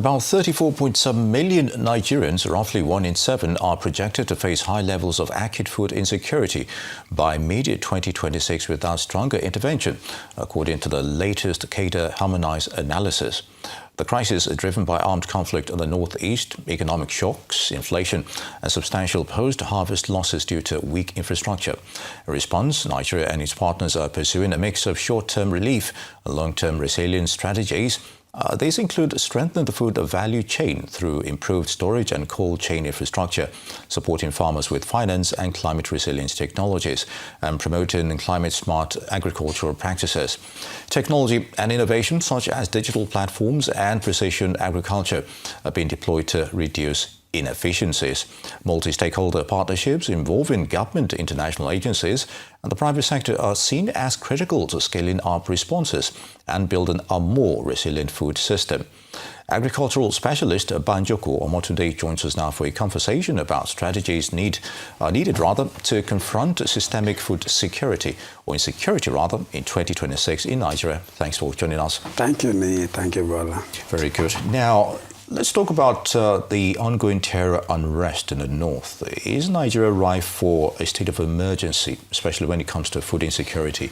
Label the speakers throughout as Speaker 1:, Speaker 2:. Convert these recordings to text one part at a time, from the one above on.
Speaker 1: About 34.7 million Nigerians, roughly 1 in 7, are projected to face high levels of acute food insecurity by mid-2026 without stronger intervention, according to the latest CADA harmonized analysis. The crisis is driven by armed conflict in the northeast, economic shocks, inflation, and substantial post-harvest losses due to weak infrastructure. In response, Nigeria and its partners are pursuing a mix of short-term relief and long-term resilience strategies. These include strengthening the food value chain through improved storage and cold chain infrastructure, supporting farmers with finance and climate resilience technologies, and promoting climate-smart agricultural practices. Technology and innovation such as digital platforms and precision agriculture are being deployed to reduce inefficiencies. Multi-stakeholder partnerships involving government, international agencies, and the private sector are seen as critical to scaling up responses and building a more resilient food system. Agricultural specialist Banjoko Omotunde joins us now for a conversation about strategies needed to confront systemic food security, or insecurity rather, in 2026 in Nigeria. Thanks for joining us.
Speaker 2: Thank you, Nii. Thank you, brother.
Speaker 1: Very good. Now, let's talk about the ongoing terror unrest in the north. Is Nigeria ripe for a state of emergency, especially when it comes to food insecurity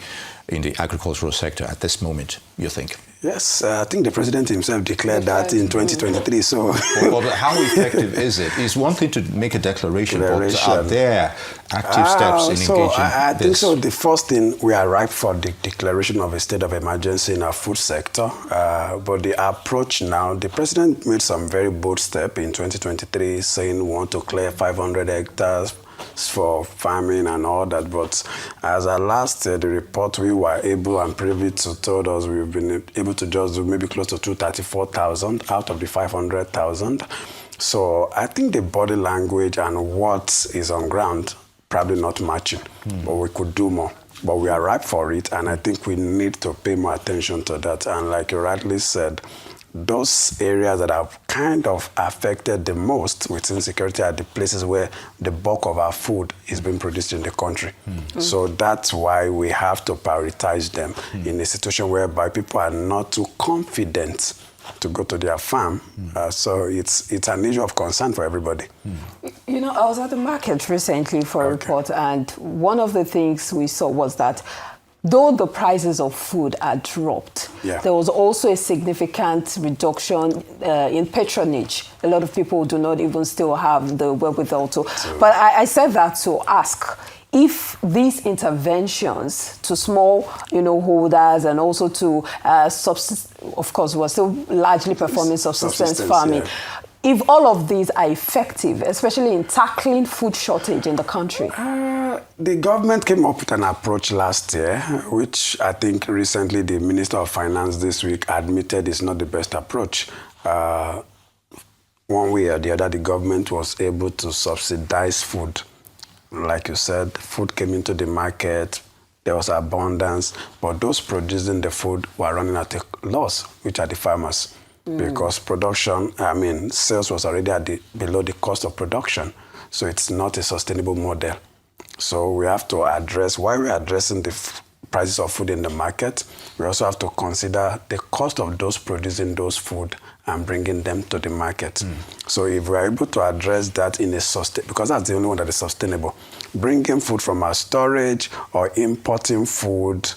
Speaker 1: in the agricultural sector at this moment, you think?
Speaker 2: Yes, I think the president himself declared that in 2023. So,
Speaker 1: but how effective is it? It's one thing to make a declaration, but are there active steps in engaging
Speaker 2: I think
Speaker 1: this?
Speaker 2: so. The first thing, we are ripe for the declaration of a state of emergency in our food sector. But the approach now, the president made some very bold step in 2023, saying we want to clear 500 hectares for farming and all that, but as at last the report we were able and privy to told us we've been able to just do maybe close to 234,000 out of the 500,000. So I think the body language and what is on ground probably not matching, but we could do more. But we are ripe for it, and I think we need to pay more attention to that. And like you rightly said, those areas that are kind of affected the most with insecurity are the places where the bulk of our food is being produced in the country. So that's why we have to prioritize them in a situation whereby people are not too confident to go to their farm. So it's an issue of concern for everybody.
Speaker 3: You know, I was at the market recently for a report, and one of the things we saw was that though the prices of food are dropped, there was also a significant reduction in patronage. A lot of people do not even still have the wherewithal to. But I said that to ask if these interventions to small, holders and also to, of course, we're still largely performing subsistence farming. If all of these are effective, especially in tackling food shortage in the country?
Speaker 2: The government came up with an approach last year, which I think recently the Minister of Finance this week admitted is not the best approach. One way or the other, the government was able to subsidize food. Like you said, food came into the market, there was abundance, but those producing the food were running at a loss, which are the farmers. Because sales was already below the cost of production. So it's not a sustainable model. So we have to address, while we're addressing the prices of food in the market, we also have to consider the cost of those producing those food and bringing them to the market. So if we're able to address that in a because that's the only one that is sustainable, bringing food from our storage or importing food,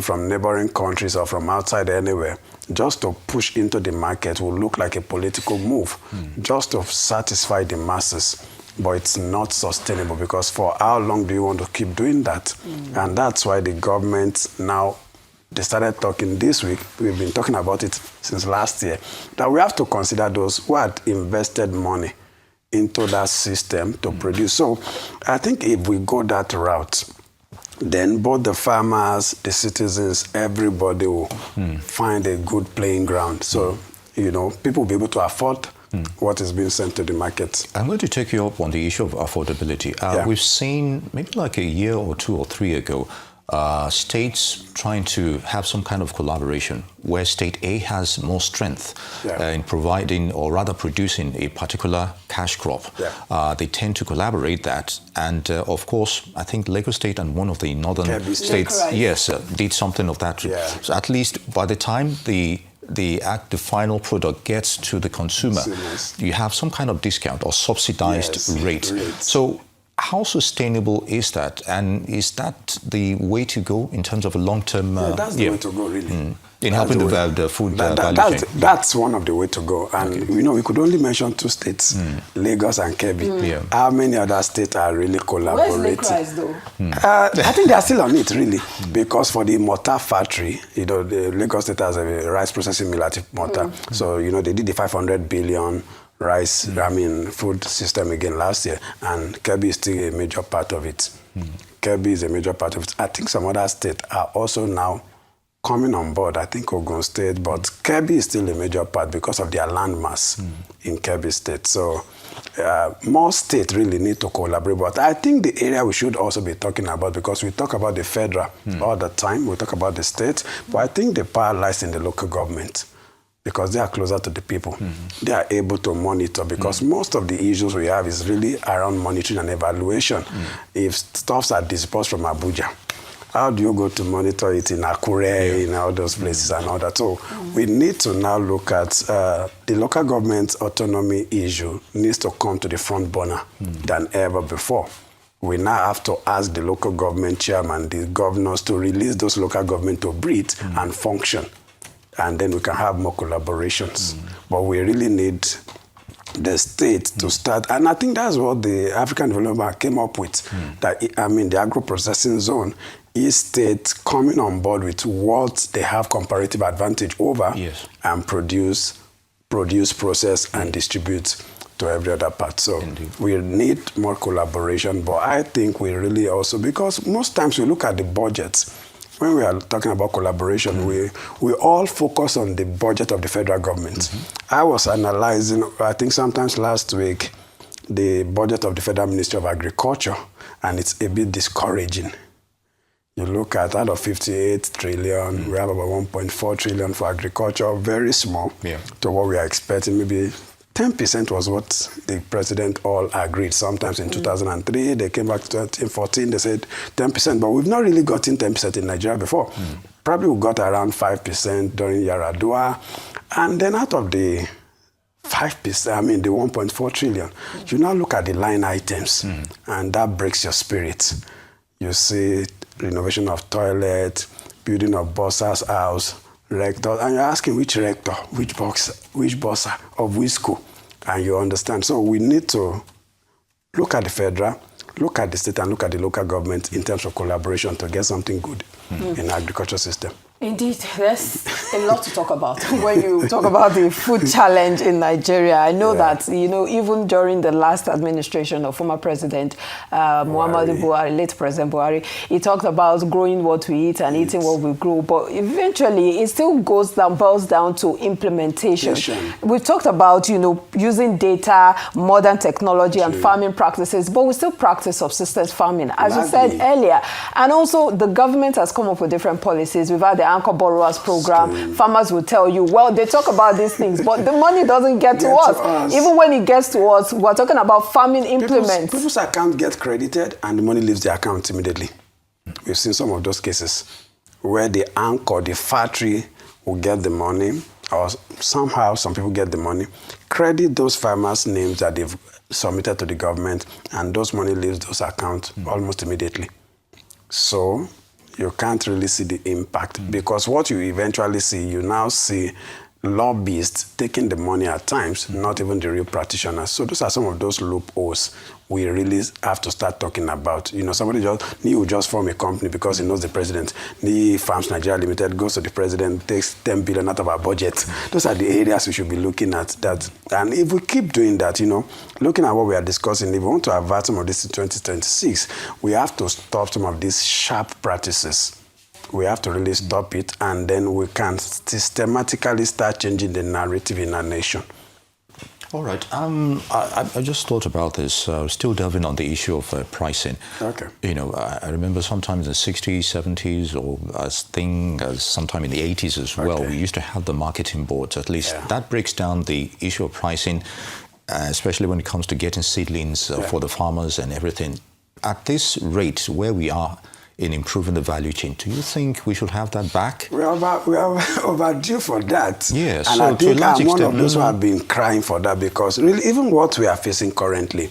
Speaker 2: from neighboring countries or from outside anywhere, just to push into the market will look like a political move, just to satisfy the masses. But it's not sustainable, because for how long do you want to keep doing that? And that's why the government now, they started talking this week, we've been talking about it since last year, that we have to consider those who had invested money into that system to produce. So I think if we go that route, then both the farmers, the citizens, everybody will find a good playing ground. So, people will be able to afford what is being sent to the market.
Speaker 1: I'm going to take you up on the issue of affordability. We've seen maybe like a year or 2 or 3 ago, states trying to have some kind of collaboration where state A has more strength in providing or rather producing a particular cash crop. They tend to collaborate that. And of course, I think Lagos State and one of the northern states, did something of that. So at least by the time the the final product gets to the consumer, you have some kind of discount or subsidized rate. So how sustainable is that? And is that the way to go in terms of a long-term...
Speaker 2: that's the way to go, really.
Speaker 1: In helping the food value chain?
Speaker 2: That's one of the way to go. And, we could only mention 2 states, Lagos and Kebbi. How many other states are really collaborating?
Speaker 3: Where's the price, though?
Speaker 2: I think they are still on it, really. Because for the mortar factory, the Lagos State has a rice processing mill at mortar. So, they did the 500 billion rice, food system again last year, and Kebbi is still a major part of it. Kebbi is a major part of it. I think some other states are also now coming on board. I think Ogun State, but Kebbi is still a major part because of their landmass in Kebbi State. So more states really need to collaborate. But I think the area we should also be talking about, because we talk about the federal all the time, we talk about the state, but I think the power lies in the local government, because they are closer to the people. They are able to monitor, because most of the issues we have is really around monitoring and evaluation. If stuffs are dispersed from Abuja, how do you go to monitor it in Akure, in all those places and all that? So we need to now look at the local government autonomy issue needs to come to the front burner than ever before. We now have to ask the local government chairman, the governors, to release those local government to breathe and function. And then we can have more collaborations. But we really need the state to start. And I think that's what the African Development Bank came up with. The agro-processing zone is state coming on board with what they have comparative advantage over and produce, process, and distribute to every other part. So we need more collaboration. But I think we really also, because most times we look at the budgets, when we are talking about collaboration, we all focus on the budget of the federal government. I was analyzing, I think sometimes last week, the budget of the Federal Ministry of Agriculture, and it's a bit discouraging. You look at out of 58 trillion, we have about 1.4 trillion for agriculture, very small to what we are expecting. Maybe 10% was what the president all agreed. Sometimes in 2003, they came back to 2014, they said 10%, but we've not really gotten 10% in Nigeria before. Probably we got around 5% during Yaradua. And then out of the 5%, the 1.4 trillion, you now look at the line items, and that breaks your spirit. You see renovation of toilet, building of bursar's house, rector, and you're asking which rector, which bursar, of which school, and you understand. So we need to look at the federal, look at the state, and look at the local government in terms of collaboration to get something good in the agriculture system.
Speaker 3: Indeed, there's a lot to talk about when you talk about the food challenge in Nigeria. I know that, even during the last administration of former President Muhammadu Buhari, late President Buhari, he talked about growing what we eat and eating what we grow. But eventually, it still boils down to implementation. We've talked about, using data, modern technology, and farming practices, but we still practice subsistence farming, as you said earlier. And also, the government has come up with different policies. We've had the Anchor Borrowers Program. Farmers will tell you, well, they talk about these things, but the money doesn't get to us. Even when it gets to us, we're talking about farming implements.
Speaker 2: People's account get credited and the money leaves their account immediately. We've seen some of those cases where the anchor, the factory, will get the money, or somehow some people get the money, credit those farmers' names that they've submitted to the government, and those money leaves those accounts almost immediately. So you can't really see the impact, because what you eventually see, you now see lobbyists taking the money at times, not even the real practitioners. So those are some of those loopholes we really have to start talking about. Somebody will just form a company because he knows the president. The Farms Nigeria Limited goes to the president, takes 10 billion out of our budget. Those are the areas we should be looking at. That. And if we keep doing that, looking at what we are discussing, if we want to avert some of this in 2026, we have to stop some of these sharp practices. We have to really stop it, and then we can systematically start changing the narrative in our nation.
Speaker 1: All right. I just thought about this, still delving on the issue of pricing.
Speaker 2: Okay.
Speaker 1: I remember sometimes in the 60s, 70s, or as sometime in the 80s as well, we used to have the marketing boards. At least that breaks down the issue of pricing, especially when it comes to getting seedlings for the farmers and everything. At this rate, where we are in improving the value chain. Do you think we should have that back?
Speaker 2: We are overdue for that.
Speaker 1: Yes.
Speaker 2: And
Speaker 1: so
Speaker 2: I think I'm one of those who
Speaker 1: mm-hmm.
Speaker 2: have been crying for that, because really, even what we are facing currently,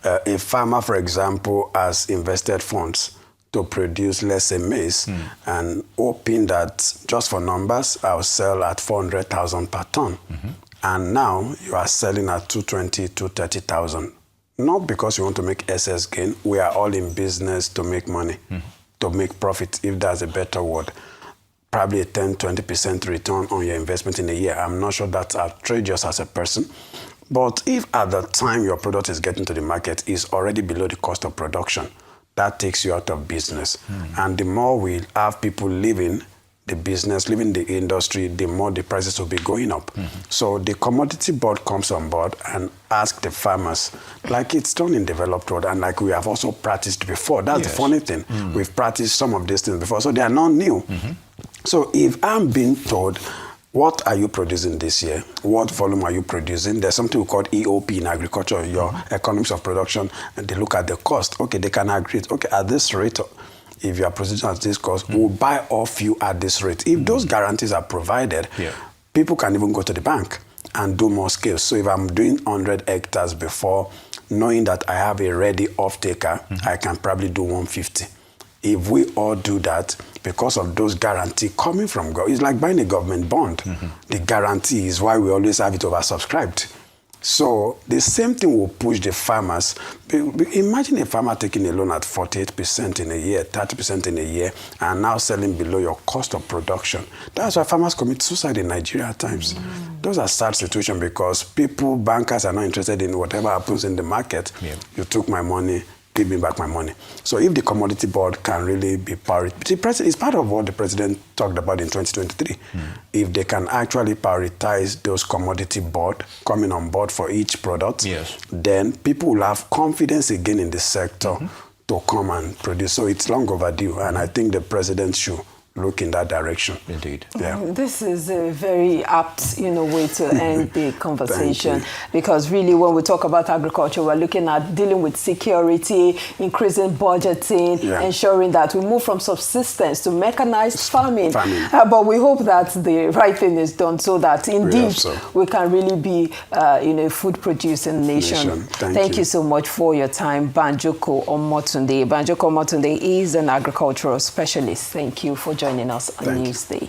Speaker 2: a farmer, for example, has invested funds to produce, let's say, maize, and hoping that, just for numbers, I'll sell at 400,000 per ton. Mm-hmm. And now you are selling at 220, 230,000. Not because you want to make excess gain. We are all in business to make money, to make profit, if that's a better word. Probably a 10, 20% return on your investment in a year. I'm not sure that's outrageous as a person. But if at the time your product is getting to the market is already below the cost of production, that takes you out of business. And the more we have people leaving the business, leaving the industry, the more the prices will be going up. So the commodity board comes on board and asks the farmers, like it's done in developed world, and like we have also practiced before. That's the funny thing. We've practiced some of these things before, so they are not new. So if I'm being told, what are you producing this year? What volume are you producing? There's something we call EOP in agriculture, your economics of production, and they look at the cost. Okay, they can agree. Okay, at this rate, if you are producing at this cost, we'll buy off you at this rate. If those guarantees are provided, people can even go to the bank and do more scale. So if I'm doing 100 hectares before, knowing that I have a ready off-taker, I can probably do 150. If we all do that, because of those guarantees coming from God, it's like buying a government bond. The guarantee is why we always have it oversubscribed. So the same thing will push the farmers. Imagine a farmer taking a loan at 48% in a year, 30% in a year, and now selling below your cost of production. That's why farmers commit suicide in Nigeria at times. Those are sad situations because bankers are not interested in whatever happens in the market. You took my money, give me back my money. So if the commodity board can really be it's part of what the president talked about in 2023. If they can actually prioritize those commodity board coming on board for each product, then people will have confidence again in the sector to come and produce. So it's long overdue, and I think the president should look in that direction.
Speaker 1: Indeed.
Speaker 2: Yeah.
Speaker 3: This is a very apt, way to end the conversation, because really when we talk about agriculture, we're looking at dealing with security, increasing budgeting, ensuring that we move from subsistence to mechanized farming. But we hope that the right thing is done so that indeed we can really be, a food-producing nation. Thank you so much for your time, Banjoko Omotunde. Banjoko Omotunde is an agricultural specialist. Thank you for joining us on Newsday.